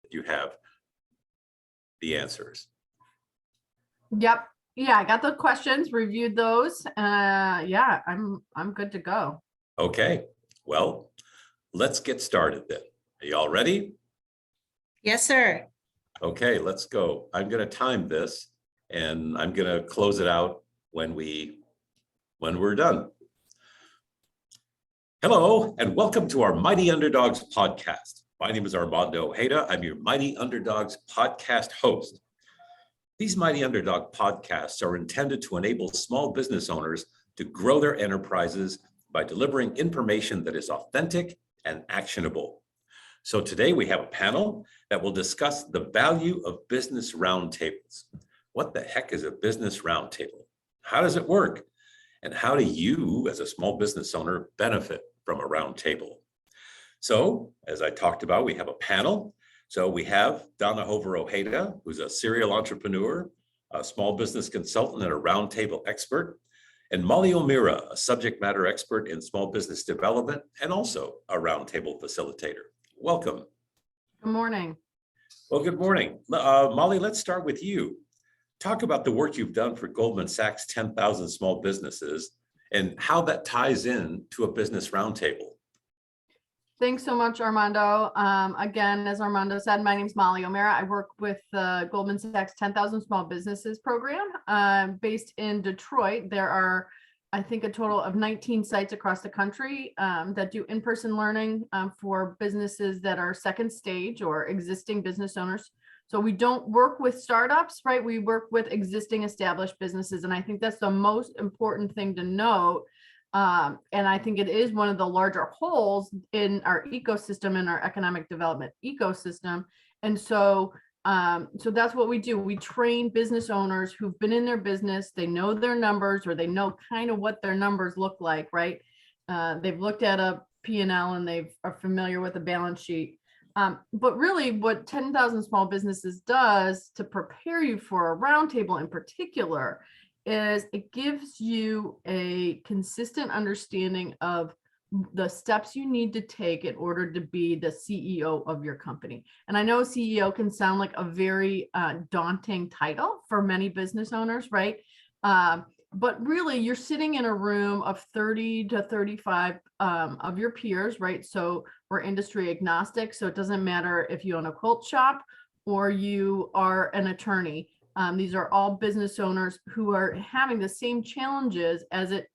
you have the answers. Yep. Yeah, I got the questions, reviewed those. Yeah, I'm good to go. Okay, well, let's get started then. Are you all ready? Yes, sir. Okay, let's go. I'm going to time this and I'm going to close it out when we're done. Hello, and welcome to our Mighty Underdogs podcast. My name is Armando Ojeda. I'm your Mighty Underdogs podcast host. These Mighty Underdog podcasts are intended to enable small business owners to grow their enterprises by delivering information that is authentic and actionable. So today we have a panel that will discuss the value of business roundtables. What the heck is a business roundtable? How does it work? And how do you, as a small business owner, benefit from a roundtable? So, as I talked about, we have a panel. So we have Donna Hover Ojeda, who's a serial entrepreneur, a small business consultant, and a roundtable expert, and Molly OMara, a subject matter expert in small business development and also a roundtable facilitator. Welcome. Good morning. Well, good morning. Molly, let's start with you. Talk about the work you've done for Goldman Sachs 10,000 small businesses and how that ties in to a business roundtable. Thanks so much, Armando. Again, as Armando said, my name is Molly OMara. I work with the Goldman Sachs 10,000 Small Businesses program based in Detroit. There are, I think, a total of 19 sites across the country that do in-person learning for businesses that are second stage or existing business owners. So we don't work with startups, right? We work with existing established businesses. And I think that's the most important thing to note. And I think it is one of the larger holes in our ecosystem, in our economic development ecosystem. And so that's what we do. We train business owners who've been in their business, they know their numbers, or they know kind of what their numbers look like, right? They've looked at a P&L and they are familiar with the balance sheet. But really what 10,000 Small Businesses does to prepare you for a roundtable in particular is it gives you a consistent understanding of the steps you need to take in order to be the CEO of your company. And I know CEO can sound like a very daunting title for many business owners, right? But really you're sitting in a room of 30 to 35 of your peers, right? So we're industry agnostic. So it doesn't matter if you own a quilt shop or you are an attorney. These are all business owners who are having the same challenges as it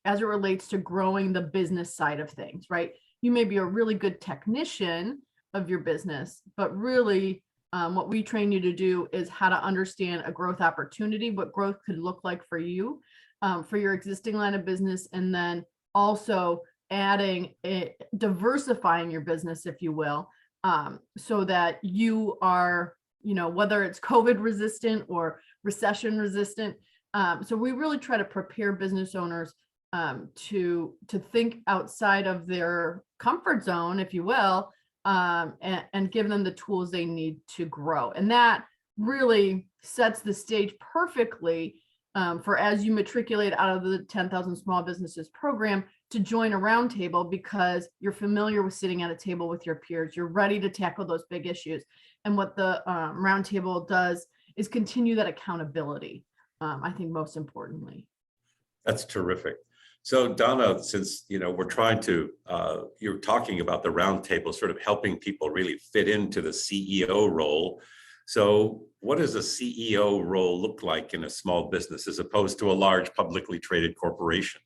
relates to growing the business side of things, right? You may be a really good technician of your business, but really what we train you to do is how to understand a growth opportunity, what growth could look like for you, for your existing line of business, and then also diversifying your business, if you will, so that you are, whether it's COVID resistant or recession resistant. So we really try to prepare business owners to think outside of their comfort zone, if you will, and give them the tools they need to grow. And that really sets the stage perfectly for, as you matriculate out of the 10,000 Small Businesses program, to join a roundtable, because you're familiar with sitting at a table with your peers. You're ready to tackle those big issues. And what the roundtable does is continue that accountability, I think, most importantly. That's terrific. So Donna, since we're trying to, you're talking about the roundtable sort of helping people really fit into the CEO role. So what does a CEO role look like in a small business as opposed to a large publicly traded corporation?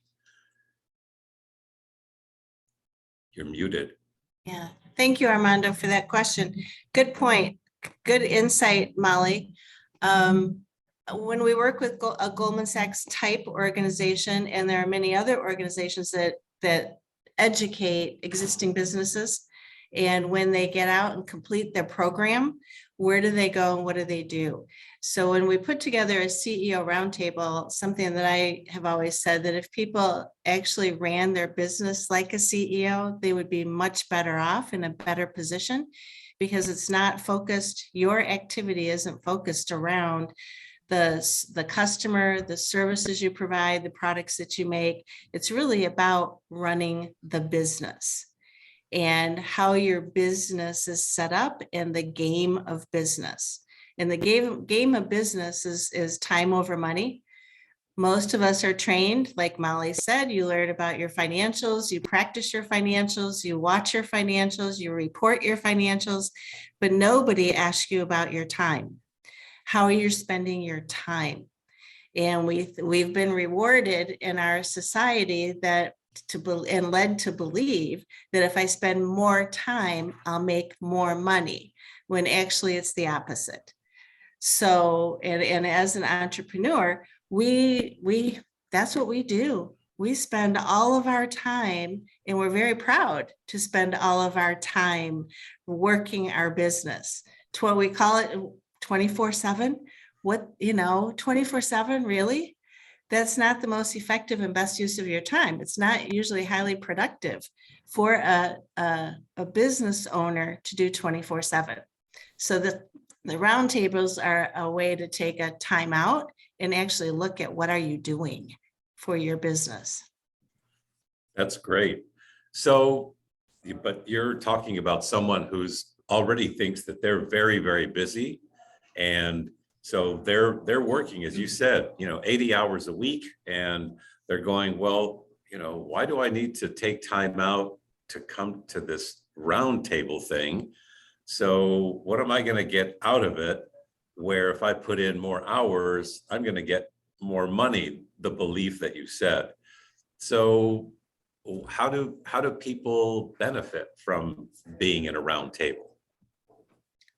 You're muted. Yeah. Thank you, Armando, for that question. Good point. Good insight, Molly. When we work with a Goldman Sachs type organization, and there are many other organizations that educate existing businesses, and when they get out and complete their program, where do they go and what do they do? So when we put together a CEO roundtable, something that I have always said, that if people actually ran their business like a CEO, they would be much better off, in a better position, because it's not focused, your activity isn't focused around the customer, the services you provide, the products that you make. It's really about running the business. and how your business is set up and the game of business. And the game of business is time over money. Most of us are trained, like Molly said, you learn about your financials, you practice your financials, you watch your financials, you report your financials, but nobody asks you about your time, how you're spending your time. And we've been rewarded in our society that and led to believe that if I spend more time, I'll make more money, when actually it's the opposite. So, and as an entrepreneur, that's what we do. We spend all of our time, and we're very proud to spend all of our time working our business. To what we call it 24/7. What, 24/7, really? That's not the most effective and best use of your time. It's not usually highly productive for a business owner to do 24/7. So the roundtables are a way to take a time out and actually look at what are you doing for your business. That's great. So, but you're talking about someone who's already thinks that they're very, very busy. And so they're working, as you said, 80 hours a week, and they're going, well, why do I need to take time out to come to this roundtable thing? So what am I going to get out of it? Where if I put in more hours, I'm going to get more money, the belief that you said. So how do people benefit from being in a roundtable?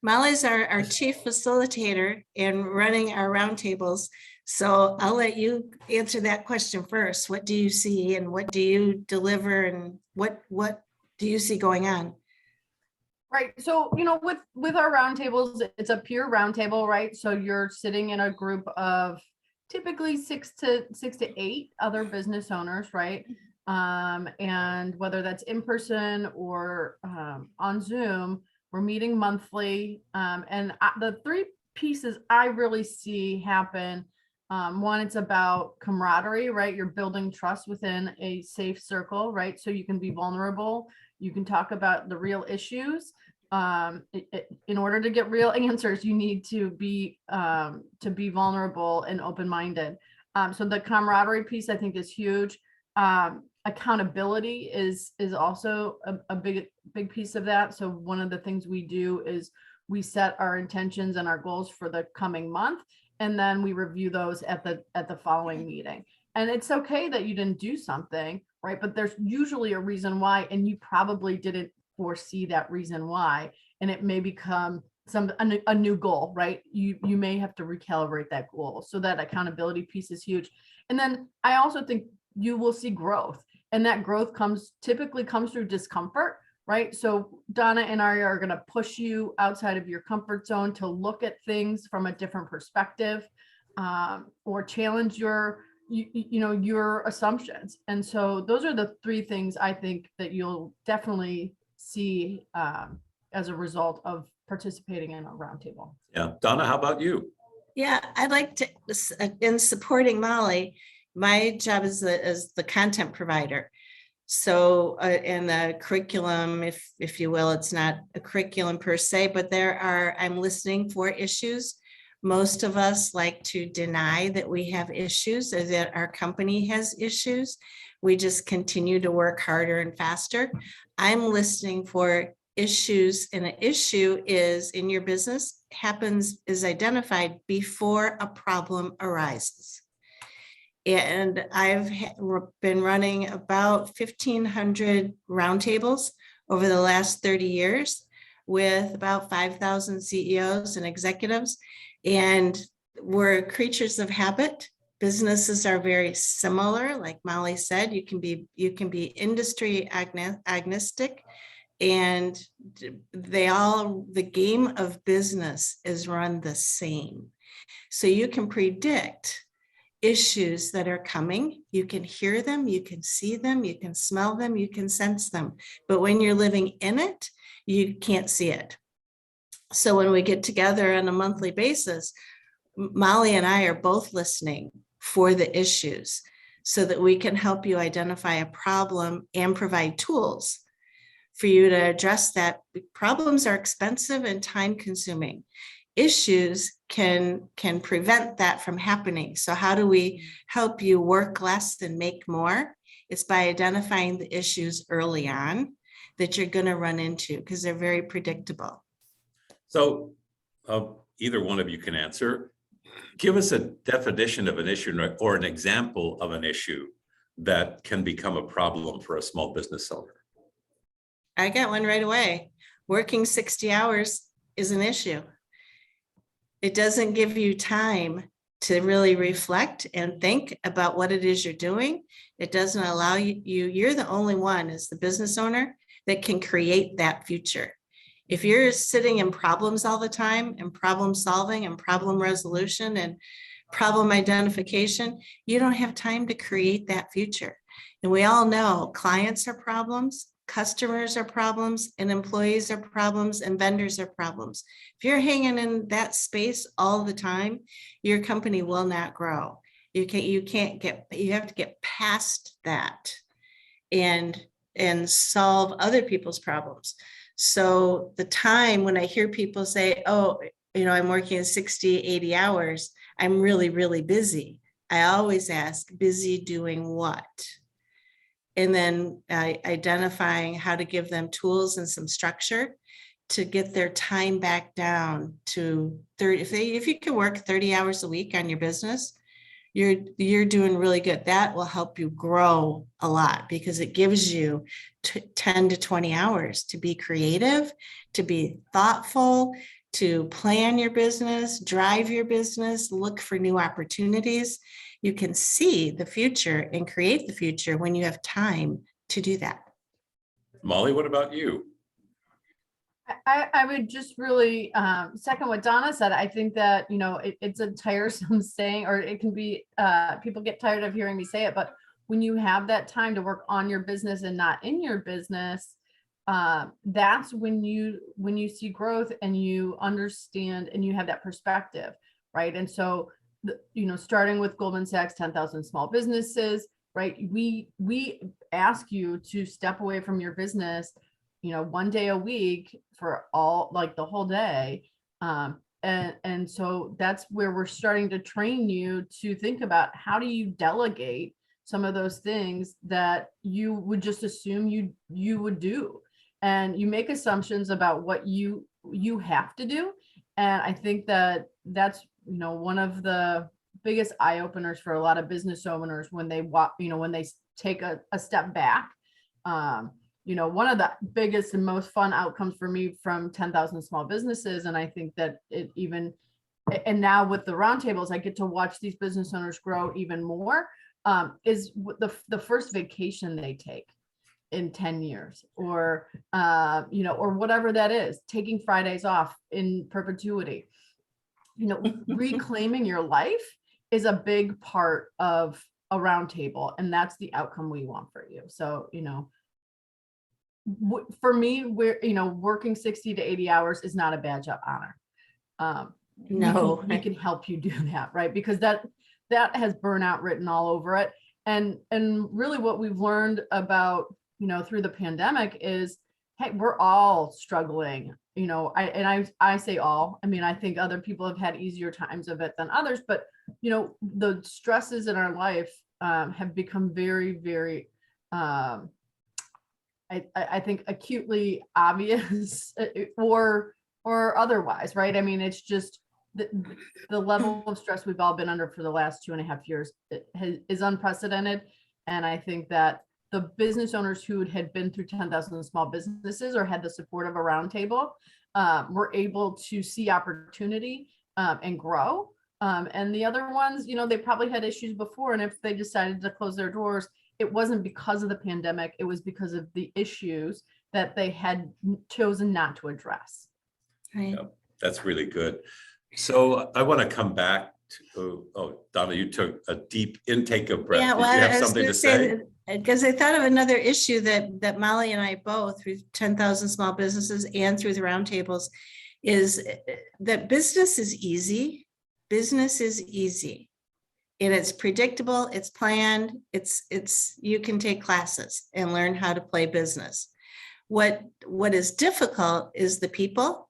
Molly's our chief facilitator in running our roundtables. So I'll let you answer that question first. What do you see, and what do you deliver, and what do you see going on? Right. So, with our roundtables, it's a peer roundtable, right? So you're sitting in a group of typically six to 8 other business owners, right? And whether that's in person or on Zoom, we're meeting monthly. And the 3 pieces I really see happen. One, it's about camaraderie, right? You're building trust within a safe circle, right? So you can be vulnerable. You can talk about the real issues. In order to get real answers, you need to be vulnerable and open-minded. So the camaraderie piece, I think, is huge. Accountability is also a big piece of that. So one of the things we do is we set our intentions and our goals for the coming month, and then we review those at the following meeting. And it's okay that you didn't do something, right? But there's usually a reason why, and you probably didn't foresee that reason why, and it may become a new goal, right? You may have to recalibrate that goal. So that accountability piece is huge. And then I also think you will see growth, and that growth typically comes through discomfort, right? So Donna and I are going to push you outside of your comfort zone to look at things from a different perspective, or challenge your assumptions. And so those are the 3 things I think that you'll definitely see as a result of participating in a roundtable. Yeah. Donna, how about you? Yeah, I'd like to, in supporting Molly, my job is the content provider. So in the curriculum, if you will, it's not a curriculum per se, but I'm listening for issues. Most of us like to deny that we have issues, or that our company has issues. We just continue to work harder and faster. I'm listening for issues, and an issue is in your business is identified before a problem arises. And I've been running about 1,500 roundtables over the last 30 years with about 5,000 CEOs and executives. And we're creatures of habit. Businesses are very similar. Like Molly said, you can be industry agnostic, and the game of business is run the same. So you can predict issues that are coming. You can hear them, you can see them, you can smell them, you can sense them. But when you're living in it, you can't see it. So when we get together on a monthly basis, Molly and I are both listening for the issues so that we can help you identify a problem and provide tools for you to address that. Problems are expensive and time consuming. Issues can prevent that from happening. So how do we help you work less and make more? It's by identifying the issues early on that you're going to run into, because they're very predictable. So either one of you can answer. Give us a definition of an issue or an example of an issue that can become a problem for a small business owner. I got one right away. Working 60 hours is an issue. It doesn't give you time to really reflect and think about what it is you're doing. It doesn't allow you're the only one as the business owner that can create that future. If you're sitting in problems all the time and problem solving and problem resolution and problem identification, you don't have time to create that future. And we all know clients are problems, customers are problems, and employees are problems, and vendors are problems. If you're hanging in that space all the time, your company will not grow. You have to get past that and solve other people's problems. So the time when I hear people say, oh, I'm working 60, 80 hours, I'm really, really busy. I always ask, busy doing what? And then identifying how to give them tools and some structure to get their time back down to 30. If you can work 30 hours a week on your business, you're doing really good. That will help you grow a lot because it gives you 10 to 20 hours to be creative, to be thoughtful, to plan your business, drive your business, look for new opportunities. You can see the future and create the future when you have time to do that. Molly, what about you? I would just really second what Donna said. I think that, it's a tiresome saying, or it can be, people get tired of hearing me say it, but when you have that time to work on your business and not in your business, that's when you see growth and you understand and you have that perspective, right? And so, starting with Goldman Sachs, 10,000 small businesses, right? We ask you to step away from your business, one day a week for the whole day. And so that's where we're starting to train you to think about how do you delegate some of those things that you would just assume you would do. And you make assumptions about what you have to do. And I think that that's, one of the biggest eye openers for a lot of business owners when they when they take a step back. One of the biggest and most fun outcomes for me from 10,000 small businesses, and I think that and now with the roundtables, I get to watch these business owners grow even more, is the first vacation they take in 10 years, or whatever that is, taking Fridays off in perpetuity. Reclaiming your life is a big part of a roundtable, and that's the outcome we want for you. So, for me, working 60 to 80 hours is not a badge of honor. No, we can help you do that, right? Because that has burnout written all over it. And really what we've learned about, through the pandemic is, hey, we're all struggling, I say all, I think other people have had easier times of it than others, but, the stresses in our life have become very, very, I think acutely obvious or otherwise, right? It's just the level of stress we've all been under for the last 2.5 years is unprecedented. And I think that the business owners who had been through 10,000 small businesses or had the support of a roundtable were able to see opportunity and grow. And the other ones, they probably had issues before. And if they decided to close their doors, it wasn't because of the pandemic. It was because of the issues that they had chosen not to address. Right. Yeah, that's really good. So I want to come back to, Donna, you took a deep intake of breath. Yeah, Did well, you I have was something gonna to say say? because I thought of another issue that Molly and I both, through 10,000 small businesses and through the roundtables, is that business is easy. Business is easy. And it's predictable, it's planned, it's you can take classes and learn how to play business. What is difficult is the people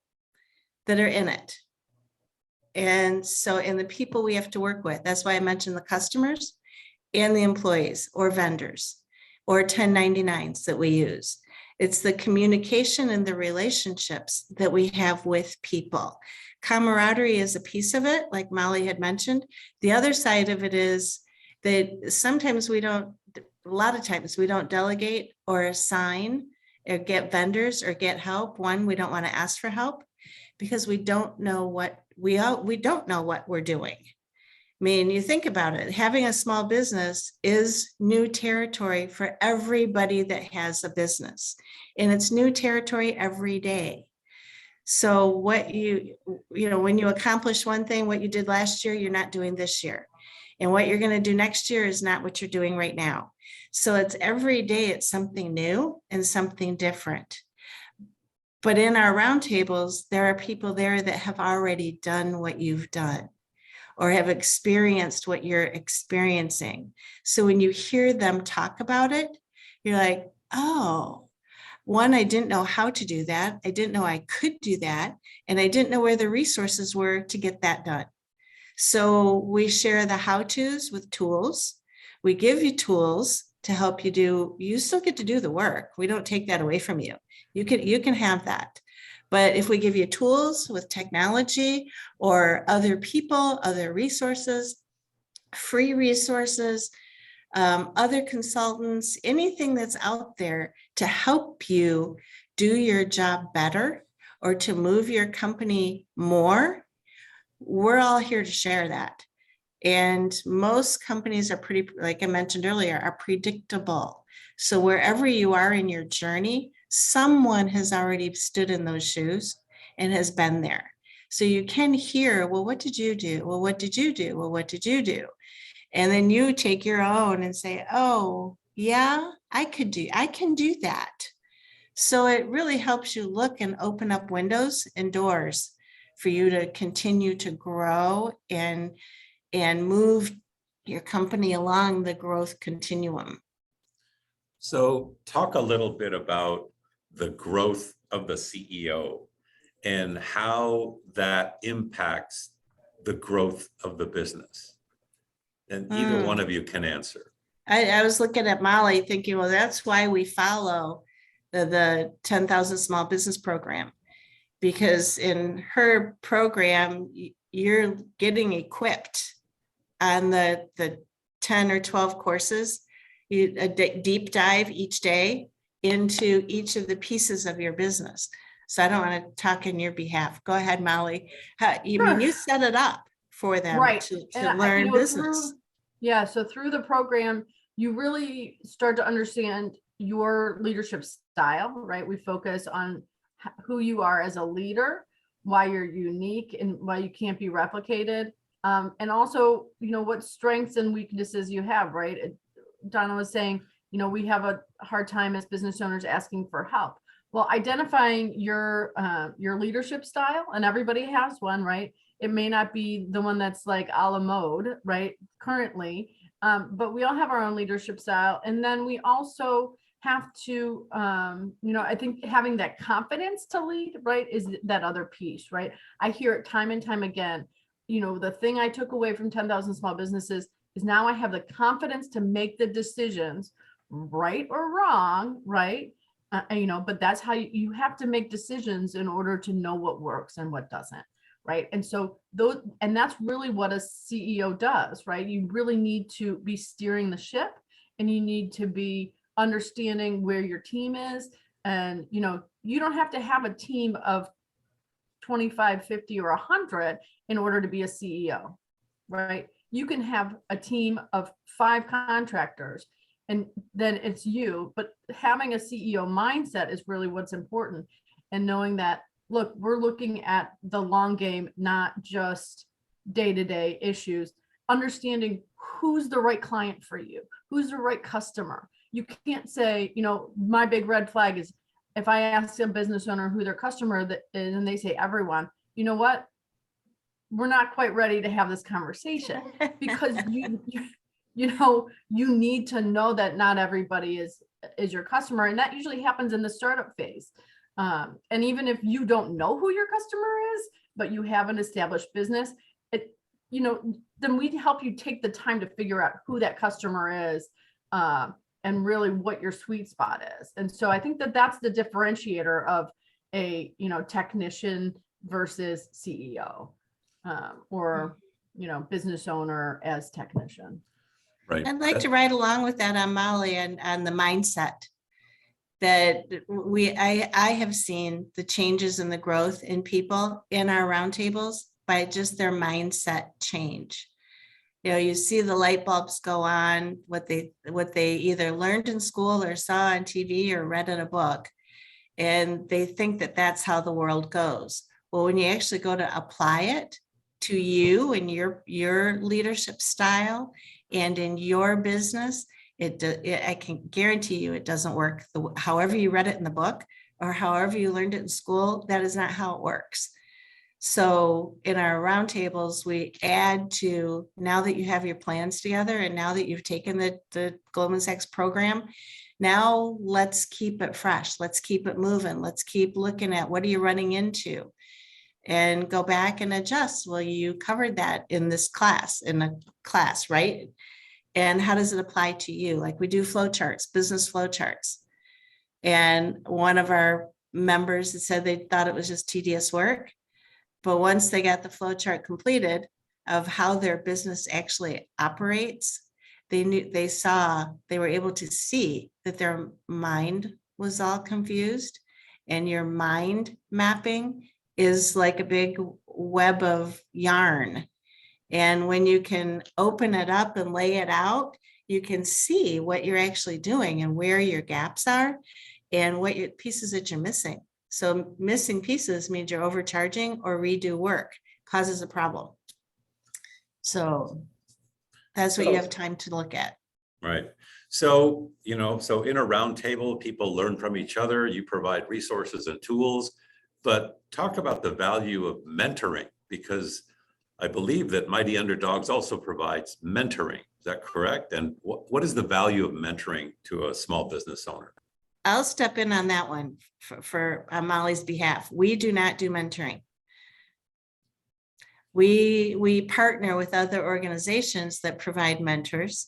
that are in it. And the people we have to work with. That's why I mentioned the customers and the employees or vendors or 1099s that we use. It's the communication and the relationships that we have with people. Camaraderie is a piece of it, like Molly had mentioned. The other side of it is that sometimes a lot of times we don't delegate or assign or get vendors or get help. One, we don't want to ask for help because we don't know what we don't know what we're doing. I mean, you think about it, having a small business is new territory for everybody that has a business, and it's new territory every day. So what when you accomplish one thing, what you did last year, you're not doing this year. And what you're going to do next year is not what you're doing right now. So it's every day, it's something new and something different. But in our roundtables, there are people there that have already done what you've done or have experienced what you're experiencing. So when you hear them talk about it, you're like, oh, one, I didn't know how to do that. I didn't know I could do that. And I didn't know where the resources were to get that done. So we share the how-tos with tools. We give you tools to help you still get to do the work. We don't take that away from you. You can have that. But if we give you tools with technology or other people, other resources, free resources, other consultants, anything that's out there to help you do your job better or to move your company more, we're all here to share that. And most companies are pretty, like I mentioned earlier, are predictable. So wherever you are in your journey, someone has already stood in those shoes and has been there. So you can hear, well, what did you do? Well, what did you do? Well, what did you do? And then you take your own and say, oh, yeah, I can do that. So it really helps you look and open up windows and doors for you to continue to grow and move your company along the growth continuum. So talk a little bit about the growth of the CEO and how that impacts the growth of the business. And either one of you can answer. I was looking at Molly thinking, well, that's why we follow the 10,000 Small Business Program, because in her program, you're getting equipped on the 10 or 12 courses, a deep dive each day into each of the pieces of your business. So I don't want to talk in your behalf. Go ahead, Molly. You set it up for them to learn business. So through the program, you really start to understand your leadership style, right? We focus on who you are as a leader, why you're unique and why you can't be replicated. And also, what strengths and weaknesses you have, right? Donna was saying, we have a hard time as business owners asking for help. Well, identifying your leadership style, and everybody has one, right? It may not be the one that's like a la mode, right? Currently, but we all have our own leadership style. And then we also have to, I think having that confidence to lead, right, is that other piece, right? I hear it time and time again. The thing I took away from 10,000 Small Businesses is now I have the confidence to make the decisions, right or wrong, right? But that's how you have to make decisions in order to know what works and what doesn't, right? And so that's really what a CEO does, right? You really need to be steering the ship, and you need to be understanding where your team is. And, you don't have to have a team of 25, 50, or 100 in order to be a CEO, right? You can have a team of 5 contractors and then it's you, but having a CEO mindset is really what's important. And knowing that, look, we're looking at the long game, not just day-to-day issues, understanding who's the right client for you, who's the right customer. You can't say, my big red flag is if I ask a business owner who their customer is and they say everyone, you know what? We're not quite ready to have this conversation because you need to know that not everybody is is your customer. And that usually happens in the startup phase. And even if you don't know who your customer is, but you have an established business, then we help you take the time to figure out who that customer is, and really what your sweet spot is. And so I think that that's the differentiator of a, technician versus CEO, or, business owner as technician. Right. I'd like to ride along with that on Molly and on the mindset that I have seen the changes in the growth in people in our roundtables by just their mindset change. You see the light bulbs go on, what they either learned in school or saw on TV or read in a book, and they think that that's how the world goes. Well, when you actually go to apply it to you and your leadership style and in your business, I can guarantee you it doesn't work however you read it in the book or however you learned it in school. That is not how it works. So in our roundtables, we add to, now that you have your plans together and now that you've taken the Goldman Sachs program, now let's keep it fresh. Let's keep it moving. Let's keep looking at what are you running into and go back and adjust. Well, you covered that in this class, right? And how does it apply to you? Like we do flow charts, business flow charts. And one of our members said they thought it was just tedious work. But once they got the flow chart completed of how their business actually operates, they were able to see that their mind was all confused. And your mind mapping is like a big web of yarn. And when you can open it up and lay it out, you can see what you're actually doing and where your gaps are and what your pieces that you're missing. So missing pieces means you're overcharging or redo work, causes a problem. So that's what you have time to look at. Right. So, so in a roundtable, people learn from each other, you provide resources and tools, but talk about the value of mentoring, because I believe that Mighty Underdogs also provides mentoring. Is that correct? And what is the value of mentoring to a small business owner? I'll step in on that one for on Molly's behalf. We do not do mentoring. We partner with other organizations that provide mentors,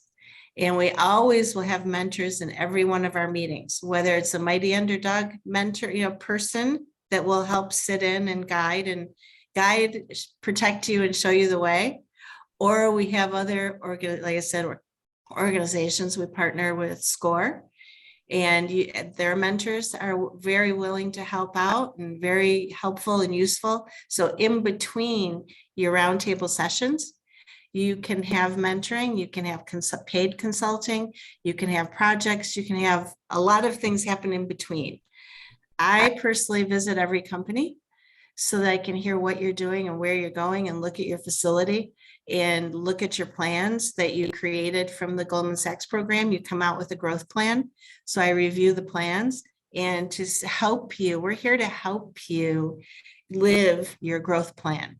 and we always will have mentors in every one of our meetings, whether it's a Mighty Underdog mentor, person that will help sit in and guide, protect you and show you the way. Or we have other, like I said, organizations. We partner with SCORE, and their mentors are very willing to help out and very helpful and useful. So in between your roundtable sessions, you can have mentoring, you can have paid consulting, you can have projects, you can have a lot of things happen in between. I personally visit every company so that I can hear what you're doing and where you're going and look at your facility and look at your plans that you created from the Goldman Sachs program. You come out with a growth plan. So I review the plans and to help you. We're here to help you live your growth plan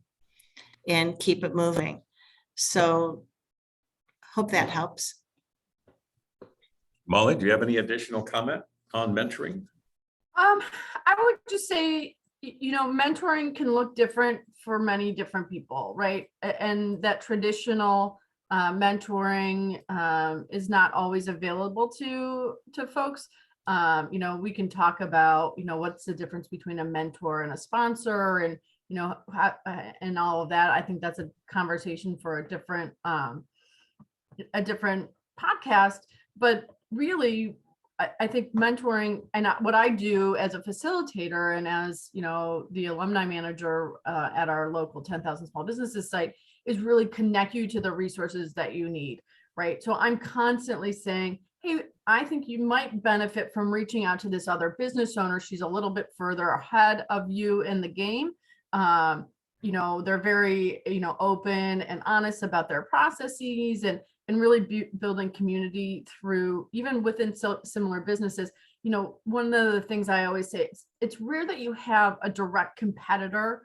and keep it moving. So hope that helps. Molly, do you have any additional comment on mentoring? I would just say, mentoring can look different for many different people, right? And that traditional mentoring is not always available to folks. We can talk about, what's the difference between a mentor and a sponsor, and and all of that. I think that's a conversation for a different podcast. But really, I think mentoring, and what I do as a facilitator and as, the alumni manager at our local 10,000 small businesses site, is really connect you to the resources that you need, right? So I'm constantly saying, hey, I think you might benefit from reaching out to this other business owner. She's a little bit further ahead of you in the game. They're very, open and honest about their processes and really building community through, even within similar businesses. One of the things I always say is it's rare that you have a direct competitor,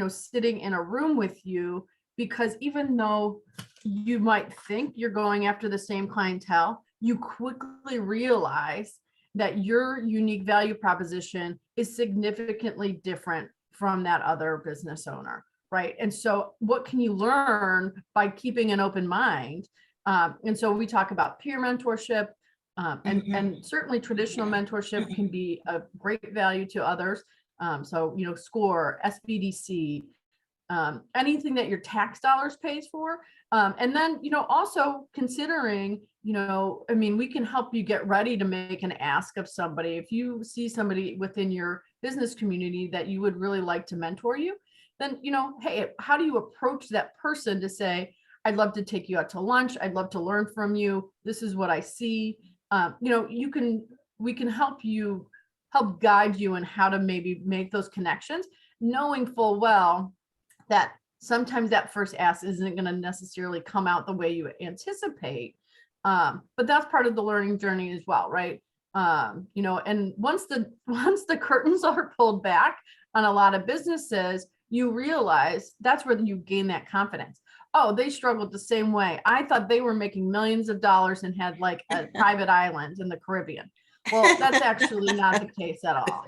sitting in a room with you, because even though you might think you're going after the same clientele, you quickly realize that your unique value proposition is significantly different from that other business owner, right? And so what can you learn by keeping an open mind? And so we talk about peer mentorship, and certainly traditional mentorship can be a great value to others. So, SCORE, SBDC, anything that your tax dollars pays for. And then, also considering, we can help you get ready to make an ask of somebody. If you see somebody within your business community that you would really like to mentor you, then, hey, how do you approach that person to say, I'd love to take you out to lunch. I'd love to learn from you. This is what I see. We can help guide you in how to maybe make those connections, knowing full well that sometimes that first ask isn't going to necessarily come out the way you anticipate. But that's part of the learning journey as well, right? And once the curtains are pulled back on a lot of businesses, you realize that's where you gain that confidence. Oh, they struggled the same way. I thought they were making millions of dollars and had like a private island in the Caribbean. Well, that's actually not the case at all.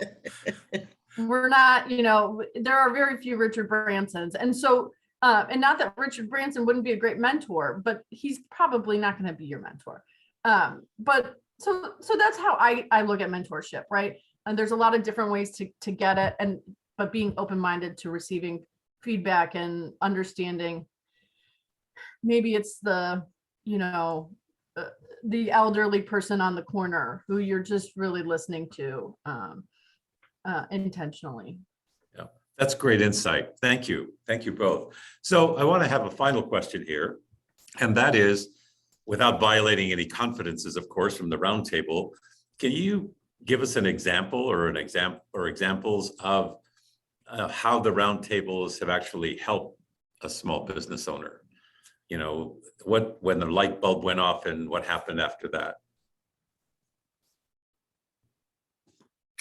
We're not, there are very few Richard Bransons. And so, and not that Richard Branson wouldn't be a great mentor, but he's probably not going to be your mentor. But so that's how I look at mentorship, right? And there's a lot of different ways to get it, but being open-minded to receiving feedback and understanding. Maybe it's the elderly person on the corner who you're just really listening to intentionally. Yeah, that's great insight. Thank you. Thank you both. So I want to have a final question here, and that is, without violating any confidences, of course, from the roundtable, can you give us an example or examples of how the roundtables have actually helped a small business owner? When the light bulb went off and what happened after that?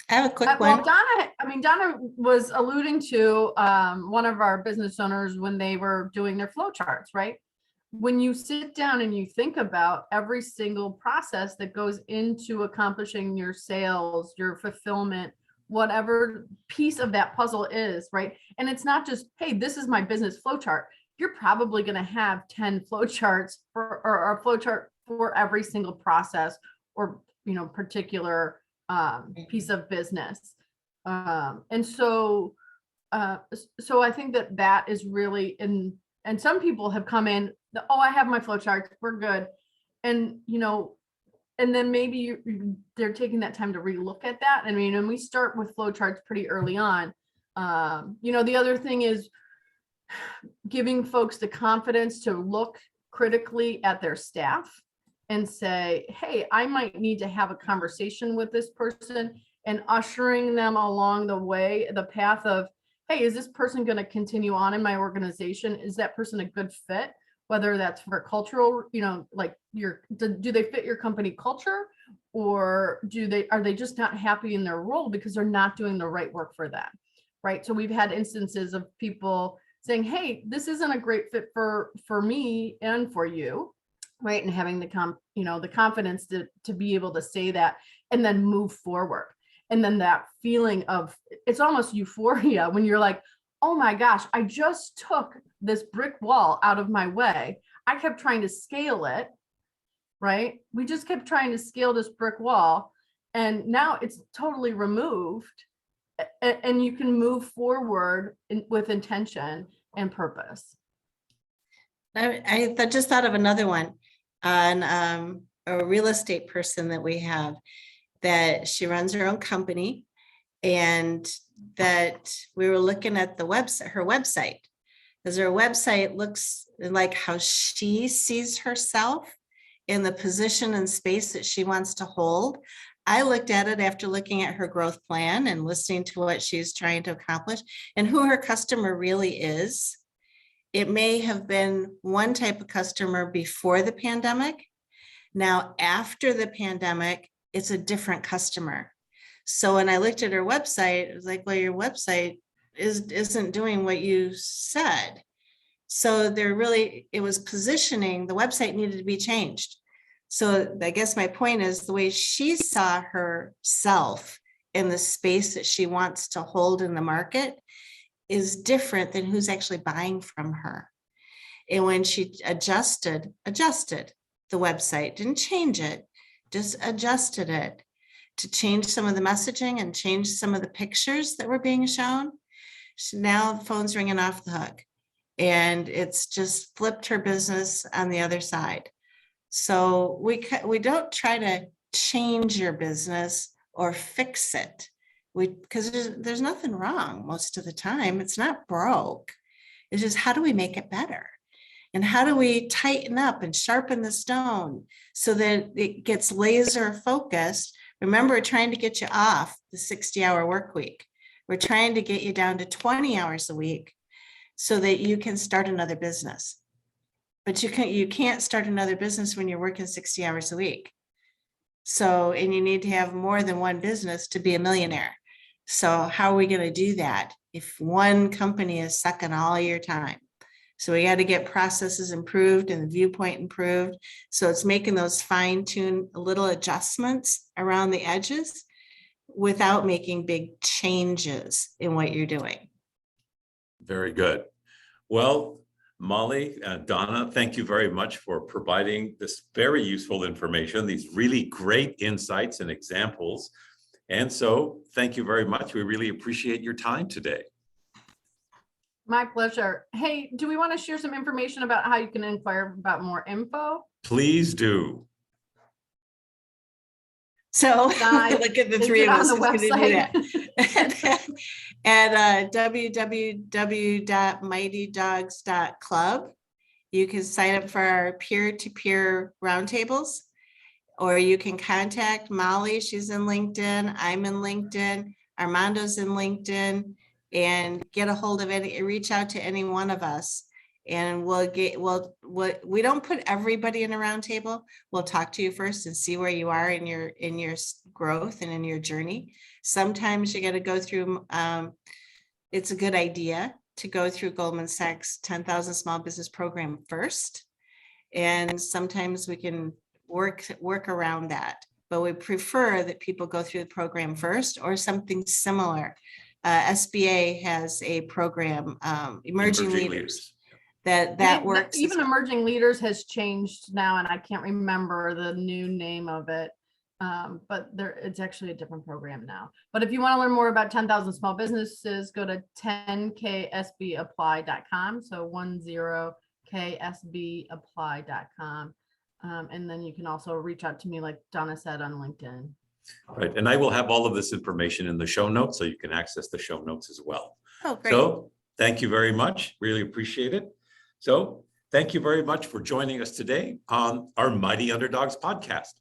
I have a quick one. Well, Donna was alluding to one of our business owners when they were doing their flow charts, right? When you sit down and you think about every single process that goes into accomplishing your sales, your fulfillment, whatever piece of that puzzle is, right? And it's not just, hey, this is my business flow chart. You're probably going to have 10 flow charts or a flow chart for every single process or, particular piece of business. And so I think that is really, and some people have come in, I have my flow charts, we're good. And, and then maybe they're taking that time to relook at that. And we start with flow charts pretty early on. The other thing is giving folks the confidence to look critically at their staff and say, hey, I might need to have a conversation with this person, and ushering them along the way, the path of, hey, is this person going to continue on in my organization? Is that person a good fit? Whether that's for cultural, do they fit your company culture, or are they just not happy in their role because they're not doing the right work for them, right? So we've had instances of people saying, hey, this isn't a great fit for me and for you, right? And having the confidence to be able to say that and then move forward. And then that feeling of, it's almost euphoria when you're like, oh my gosh, I just took this brick wall out of my way. I kept trying to scale it, right? We just kept trying to scale this brick wall, and now it's totally removed, and you can move forward with intention and purpose. I just thought of another one on a real estate person that we have, that she runs her own company, and that we were looking at her website, because her website looks like how she sees herself in the position and space that she wants to hold. I looked at it after looking at her growth plan and listening to what she's trying to accomplish and who her customer really is. It may have been one type of customer before the pandemic. Now, after the pandemic, it's a different customer. So when I looked at her website, it was like, well, your website isn't doing what you said. So it was positioning, the website needed to be changed. So I guess my point is the way she saw herself in the space that she wants to hold in the market is different than who's actually buying from her. And when she adjusted the website, didn't change it, just adjusted it to change some of the messaging and change some of the pictures that were being shown. Now the phone's ringing off the hook, and it's just flipped her business on the other side. So we don't try to change your business or fix it. Because there's nothing wrong most of the time. It's not broke. It's just, how do we make it better? And how do we tighten up and sharpen the stone so that it gets laser focused? Remember, we're trying to get you off the 60-hour work week. We're trying to get you down to 20 hours a week so that you can start another business. But you can't start another business when you're working 60 hours a week. So, and you need to have more than one business to be a millionaire. So how are we going to do that if one company is sucking all your time? So we got to get processes improved and the viewpoint improved. So it's making those fine-tuned little adjustments around the edges without making big changes in what you're doing. Very good. Well, Molly, Donna, thank you very much for providing this very useful information, these really great insights and examples. And so thank you very much. We really appreciate your time today. My pleasure. Hey, do we want to share some information about how you can inquire about more info? Please do. So Guys, look at the is three it of on us the who's going to do website? that. At www.mightydogs.club, you can sign up for our peer-to-peer roundtables, or you can contact Molly. She's in LinkedIn. I'm in LinkedIn. Armando's in LinkedIn, and get a hold of reach out to any one of us. And we don't put everybody in a roundtable. We'll talk to you first and see where you are in your growth and in your journey. Sometimes you got to go through, it's a good idea to go through Goldman Sachs 10,000 Small Business Program first. And sometimes we can work around that, but we prefer that people go through the program first or something similar. SBA has a program, Emerging Leaders. That works. Even Emerging Leaders has changed now, and I can't remember the new name of it. But it's actually a different program now. But if you want to learn more about 10,000 small businesses, go to 10ksbapply.com. So 10ksbapply.com. And then you can also reach out to me, like Donna said, on LinkedIn. Right. And I will have all of this information in the show notes, so you can access the show notes as well. Oh, great. So thank you very much. Really appreciate it. So thank you very much for joining us today on our Mighty Underdogs podcast.